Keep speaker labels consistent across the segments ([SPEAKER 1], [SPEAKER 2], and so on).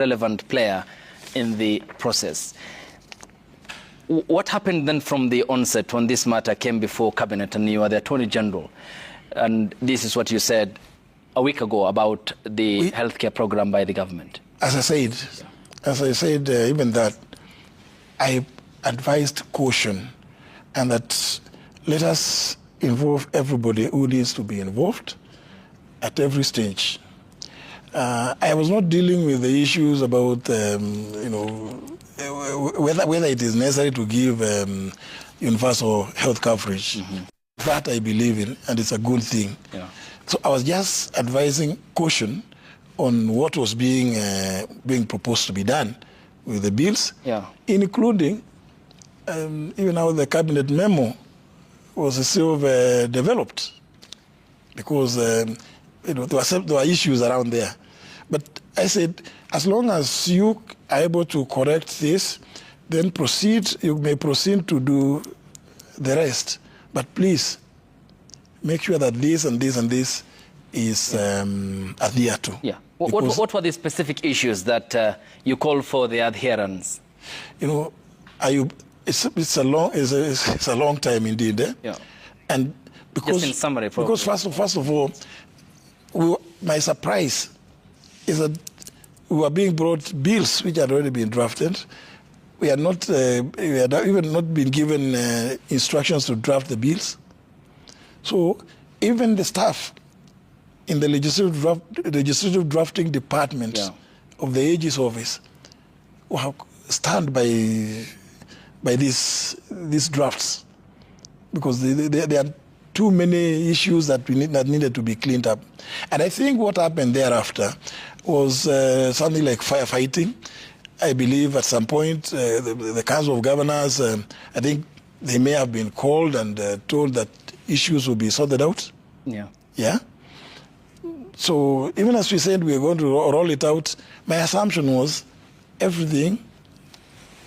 [SPEAKER 1] relevant player in the process. What happened then from the onset when this matter came before Cabinet and you are the Attorney General? And this is what you said a week ago about the healthcare program by the government.
[SPEAKER 2] As I said, even that, I advised caution and that let us involve everybody who needs to be involved at every stage. I was not dealing with the issues about, whether it is necessary to give universal health coverage. Mm-hmm. That I believe in, and it's a good thing. Yeah. So I was just advising caution on what was being proposed to be done with the bills, including even how the cabinet memo was still developed, because there were issues around there. But I said, as long as you are able to correct this, then you may proceed to do the rest. But please, make sure that this and this and this is adhered to. Yeah.
[SPEAKER 1] What were the specific issues that you called for the adherence?
[SPEAKER 2] Ayub, it's a long time indeed. Eh? Yeah. And because,
[SPEAKER 1] just in summary, probably.
[SPEAKER 2] Because first of all, my surprise is that we were being brought bills which had already been drafted. We had even not been given instructions to draft the bills. So even the staff in the legislative drafting department of the AG's office were stunned by these drafts, because there are too many issues that needed to be cleaned up. And I think what happened thereafter was something like firefighting. I believe at some point the Council of Governors, I think they may have been called and told that issues will be sorted out. Yeah. Yeah. So even as we said we were going to roll it out, my assumption was everything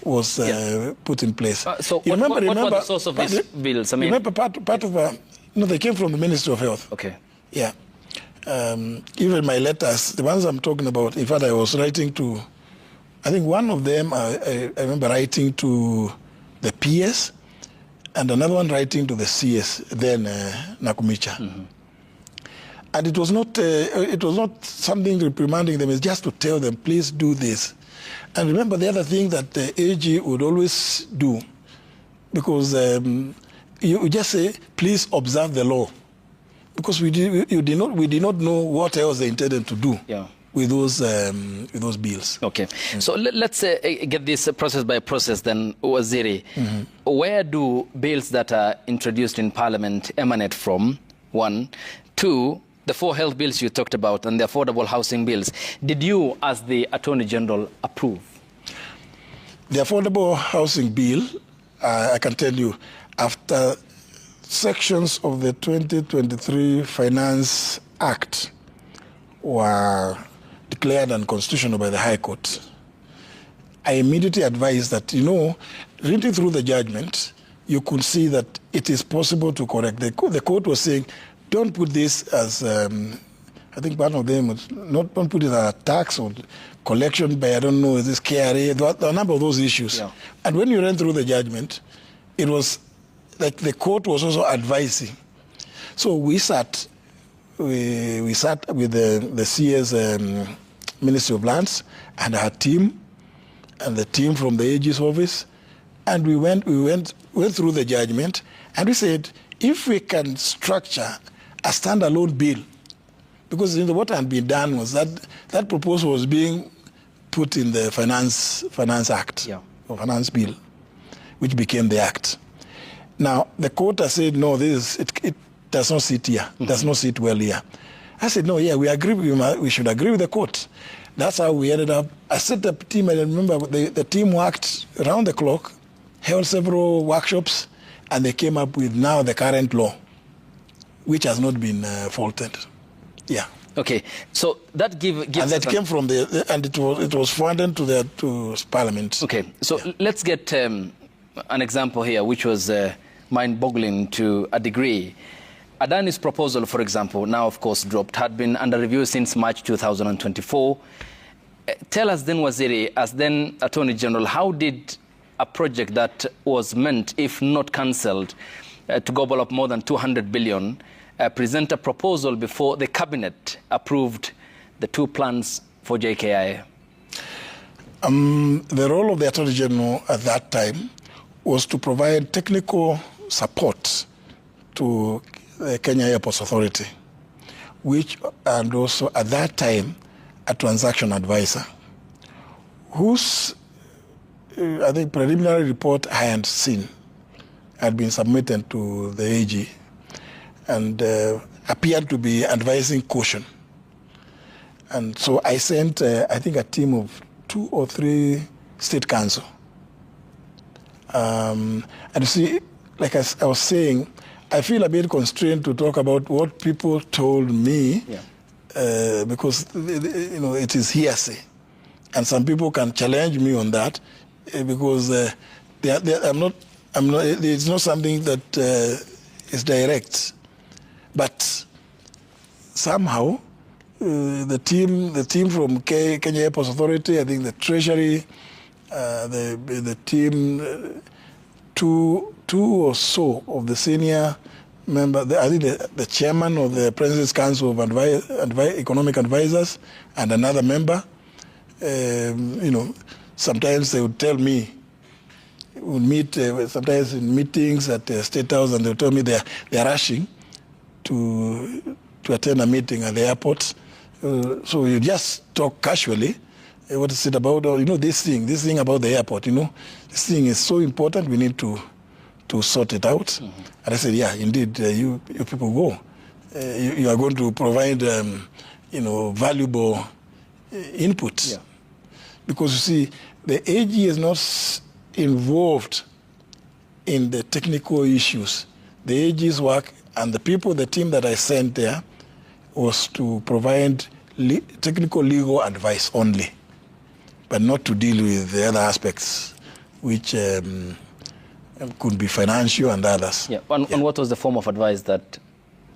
[SPEAKER 2] was put in place.
[SPEAKER 1] So what were the source of these bills? I mean,
[SPEAKER 2] remember part of they came from the Ministry of Health.
[SPEAKER 1] Okay.
[SPEAKER 2] Yeah. Even my letters, the ones I'm talking about, in fact, I was writing to, I think one of them, I remember writing to the PS, and another one writing to the CS, then Nakumicha. Mm-hmm. And it was not something reprimanding them, it's just to tell them, please do this. And remember the other thing that the AG would always do, because you just say, please observe the law. Because we did not know what else they intended to do with those bills.
[SPEAKER 1] Okay, so let's get this process by process then, Waziri. Mm-hmm. Where do bills that are introduced in Parliament emanate from? One. Two, the 4 health bills you talked about and the affordable housing bills, did you, as the Attorney General, approve?
[SPEAKER 2] The affordable housing bill, I can tell you, after sections of the 2023 Finance Act were declared unconstitutional by the High Court, I immediately advised that, reading through the judgment, you could see that it is possible to correct. The court was saying, don't put this as, I think one of them was, don't put it as a tax or collection by, I don't know, is this KRA, there are a number of those issues. Yeah. And when you ran through the judgment, it was like the court was also advising. So we sat with the CS Ministry of Lands and our team and the team from the AG's office, and we went through the judgment, and we said, if we can structure a standalone bill, because what had been done was that proposal was being put in the Finance Act, or Finance Bill, which became the Act. Now, the court has said, no, it does not sit here, does not sit well here. I said, no, we agree, we should agree with the court. That's how we ended up. I set up a team, I remember the team worked around the clock, held several workshops, and they came up with now the current law, which has not been faulted. Yeah.
[SPEAKER 1] Okay, so that gives
[SPEAKER 2] and that came from and it was funded to Parliament.
[SPEAKER 1] Okay, so let's get an example here, which was mind-boggling to a degree. Adani's proposal, for example, now of course dropped, had been under review since March 2024. Tell us then, Waziri, as then Attorney General, how did a project that was meant, if not cancelled, to gobble up more than 200 billion, present a proposal before the cabinet approved the 2 plans for JKI?
[SPEAKER 2] The role of the Attorney General at that time was to provide technical support to the Kenya Airports Authority, and also at that time a transaction advisor, whose I think preliminary report I had seen had been submitted to the AG and appeared to be advising caution. And so I sent, I think, a team of 2 or 3 state council. And you see, like I was saying, I feel a bit constrained to talk about what people told me, because it is hearsay, and some people can challenge me on that because it's not something that is direct, but somehow the team from Kenya Airports Authority, I think the Treasury, the team, two or so of the senior member, I think the chairman of the President's Council of Economic Advisors and another member, sometimes they would tell me, we'll meet sometimes in meetings at the State House, and they'll tell me they're rushing to attend a meeting at the airport. So you just talk casually. What is it about? This thing about the airport, this thing is so important, we need to sort it out. Mm-hmm. And I said, yeah, indeed, you people go. You are going to provide, valuable input. Yeah. Because you see, the AG is not involved in the technical issues. The AG's work and the team that I sent there was to provide technical legal advice only, but not to deal with the other aspects, which could be financial and others.
[SPEAKER 1] Yeah. And what was the form of advice that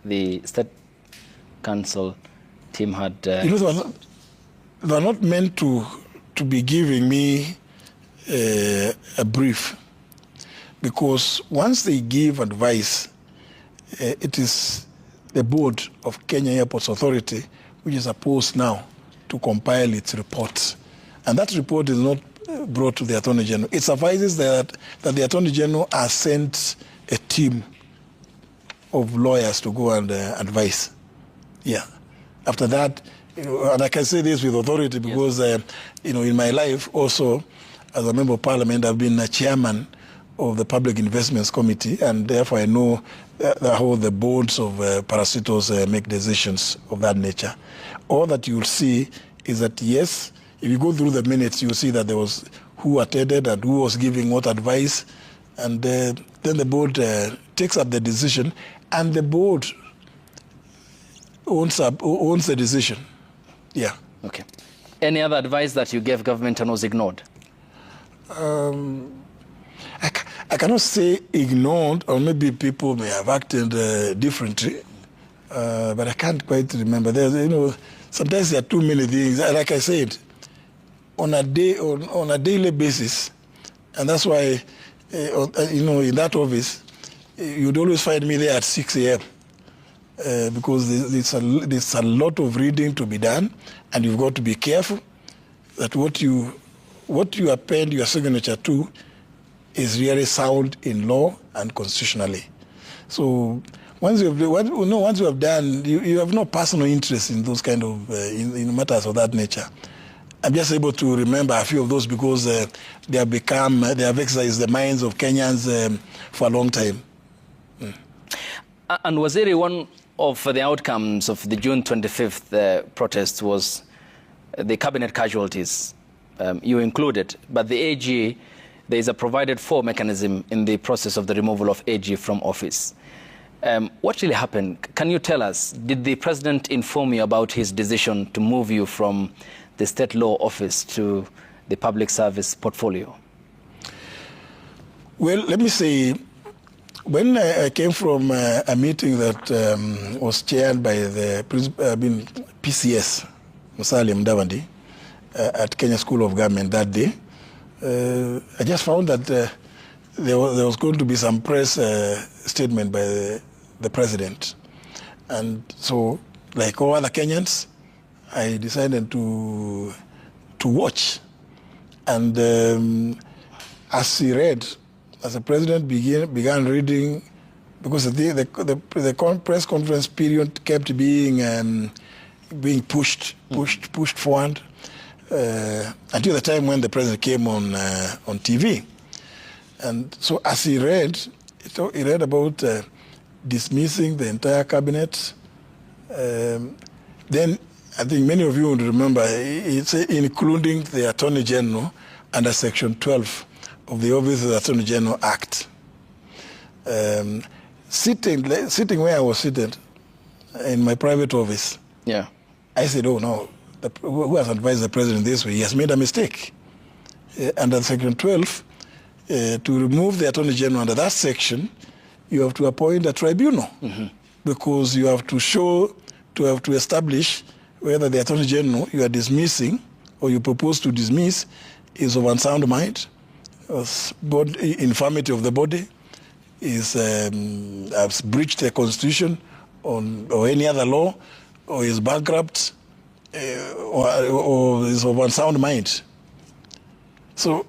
[SPEAKER 1] the State Council team had?
[SPEAKER 2] They were not meant to be giving me a brief, because once they give advice, it is the board of Kenya Airports Authority which is supposed now to compile its report. And that report is not brought to the Attorney General. It suffices that the Attorney General has sent a team of lawyers to go and advise. Yeah. After that, and I can say this with authority because, in my life also, as a member of Parliament, I've been a chairman of the Public Investments Committee, and therefore I know how the boards of parasitos make decisions of that nature. All that you'll see is that, yes, if you go through the minutes, you'll see that there was who attended and who was giving what advice, and then the board takes up the decision, and the board owns the decision. Yeah.
[SPEAKER 1] Okay. Any other advice that you gave government and was ignored?
[SPEAKER 2] I cannot say ignored, or maybe people may have acted differently, but I can't quite remember. There's, sometimes there are too many things. Like I said, on a daily basis, and that's why, in that office, you'd always find me there at 6 a.m. Because there's a lot of reading to be done, and you've got to be careful that what you append your signature to is really sound in law and constitutionally. So once you have done, you have no personal interest in those kind of in matters of that nature. I'm just able to remember a few of those because they have exercised the minds of Kenyans for a long time. Mm.
[SPEAKER 1] And Waziri, one of the outcomes of the June 25th protest was the cabinet casualties. You included, but the AG, there is a provided for mechanism in the process of the removal of AG from office. What really happened? Can you tell us, did the president inform you about his decision to move you from the state law office to the public service portfolio?
[SPEAKER 2] Well, let me say, when I came from a meeting that was chaired by the PCS, Musalia Mudavadi, at Kenya School of Government that day. I just found that there was going to be some press statement by the president. And so, like all other Kenyans, I decided to watch. And as the president began reading, because the press conference period kept being pushed forward until the time when the president came on TV. And so as he read about dismissing the entire cabinet. Then I think many of you would remember it's including the Attorney General under Section 12 of the Office of the Attorney General Act. Sitting where I was seated in my private office,
[SPEAKER 1] yeah,
[SPEAKER 2] I said, oh no, who has advised the president this way? He has made a mistake. Under Section 12, to remove the Attorney General under that section, you have to appoint a tribunal, because you have to establish whether the Attorney General you are dismissing or you propose to dismiss is of unsound mind, infirmity of the body, has breached the Constitution or any other law, or is bankrupt, or is of unsound mind. So,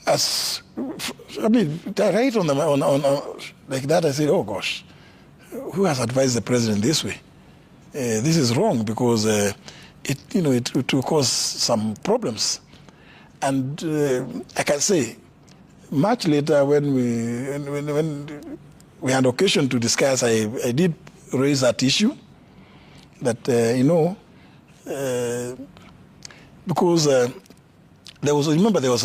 [SPEAKER 2] right on like that, I said, oh gosh, who has advised the president this way? This is wrong, because it will cause some problems. And I can say, much later when we had occasion to discuss, I did raise that issue, that because there was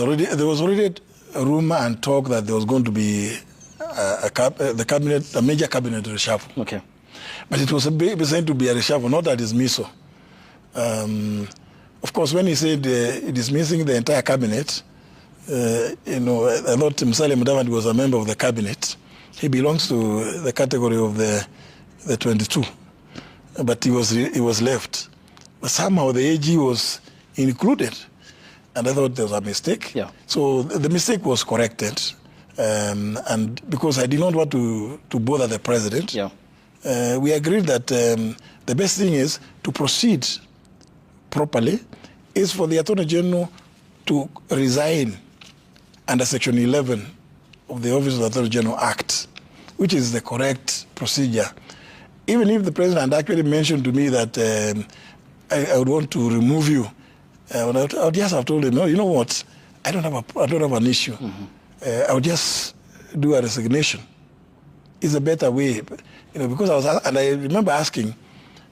[SPEAKER 2] already a rumor and talk that there was going to be a major cabinet reshuffle.
[SPEAKER 1] Okay. But
[SPEAKER 2] it was said to be a reshuffle, not a dismissal. Of course, when he said dismissing the entire cabinet, I thought Musalia Mudavadi was a member of the cabinet. He belongs to the category of the 22, but he was left. But somehow the AG was included, and I thought there was a mistake.
[SPEAKER 1] Yeah.
[SPEAKER 2] So the mistake was corrected, and because I did not want to bother the president,
[SPEAKER 1] yeah,
[SPEAKER 2] we agreed that the best thing is to proceed properly is for the Attorney General to resign under Section 11 of the Office of the Attorney General Act, which is the correct procedure. Even if the president had actually mentioned to me that I would want to remove you, I would just have told him, no, you know what, I don't have an issue. I would just do a resignation. It's a better way, because I remember asking,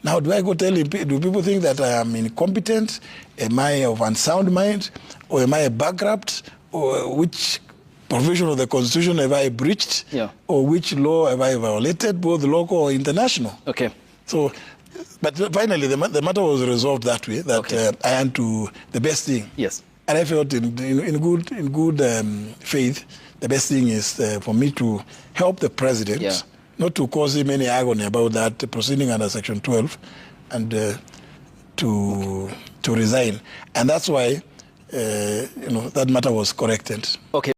[SPEAKER 2] now do I go tell him, do people think that I am incompetent? Am I of unsound mind? Or am I bankrupt? Or which provision of the Constitution have I breached?
[SPEAKER 1] Yeah.
[SPEAKER 2] Or which law have I violated, both local or international?
[SPEAKER 1] Okay.
[SPEAKER 2] So, but finally the matter was resolved that way, that
[SPEAKER 1] okay.
[SPEAKER 2] I am to the best thing.
[SPEAKER 1] Yes.
[SPEAKER 2] And I felt in good faith, the best thing is for me to help the president,
[SPEAKER 1] yeah,
[SPEAKER 2] not to cause him any agony about that proceeding under Section 12, and to resign. And that's why that matter was corrected.
[SPEAKER 1] Okay.